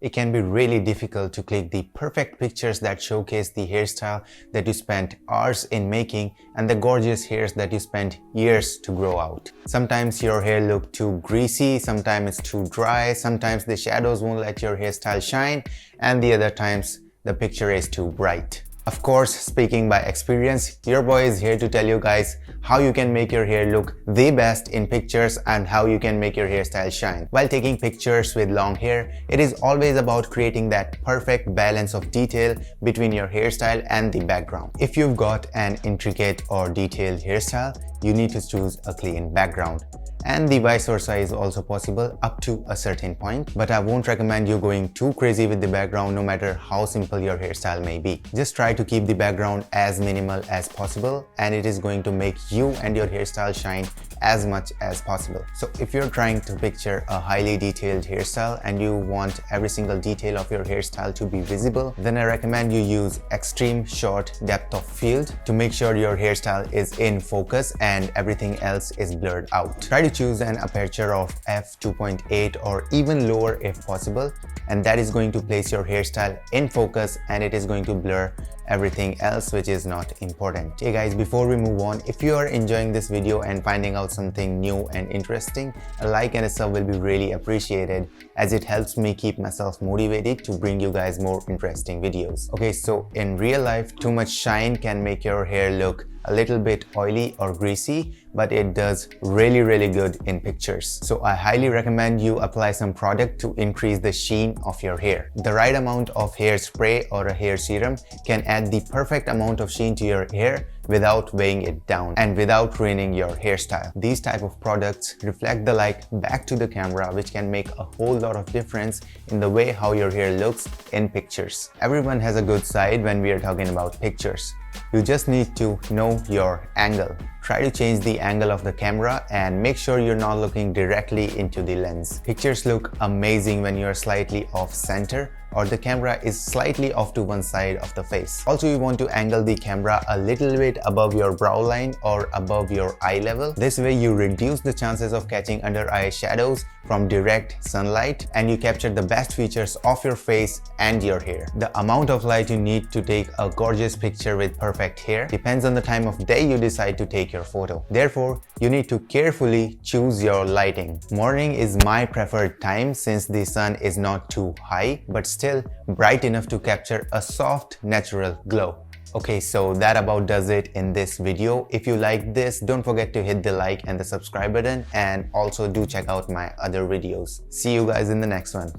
it can be really difficult to click the perfect pictures that showcase the hairstyle that you spent hours in making and the gorgeous hairs that you spent years to grow out. Sometimes your hair looks too greasy, sometimes it's too dry, sometimes the shadows won't let your hairstyle shine, and the other times the picture is too bright. Of course, speaking by experience, your boy is here to tell you guys how you can make your hair look the best in pictures and how you can make your hairstyle shine. While taking pictures with long hair, it is always about creating that perfect balance of detail between your hairstyle and the background. If you've got an intricate or detailed hairstyle, you need to choose a clean background. And the vice versa is also possible up to a certain point, but I won't recommend you going too crazy with the background no matter how simple your hairstyle may be. Just try to keep the background as minimal as possible and it is going to make you and your hairstyle shine as much as possible. So if you're trying to picture a highly detailed hairstyle and you want every single detail of your hairstyle to be visible, then I recommend you use extreme short depth of field to make sure your hairstyle is in focus and everything else is blurred out. Try to choose an aperture of f2.8 or even lower if possible, and that is going to place your hairstyle in focus and it is going to blur everything else which is not important. Hey guys, before we move on, if you are enjoying this video and finding out something new and interesting, a like and a sub will be really appreciated as it helps me keep myself motivated to bring you guys more interesting videos. Okay, so in real life, too much shine can make your hair look a little bit oily or greasy, but it does really good in pictures. So I highly recommend you apply some product to increase the sheen of your hair. The right amount of hairspray or a hair serum can add the perfect amount of sheen to your hair without weighing it down and without ruining your hairstyle. These type of products reflect the light back to the camera, which can make a whole lot of difference in the way how your hair looks in pictures. Everyone has a good side when we are talking about pictures. You just need to know your angle. Try to change the angle of the camera and make sure you're not looking directly into the lens. Pictures look amazing when you're slightly off center or the camera is slightly off to one side of the face. Also, you want to angle the camera a little bit above your brow line or above your eye level. This way you reduce the chances of catching under eye shadows from direct sunlight and you capture the best features of your face and your hair. The amount of light you need to take a gorgeous picture with perfect hair depends on the time of day you decide to take your photo. Therefore, you need to carefully choose your lighting. Morning is my preferred time since the sun is not too high but still bright enough to capture a soft, natural glow. Okay, so that about does it in this video. If you like this, don't forget to hit the like and the subscribe button and also do check out my other videos. See you guys in the next one.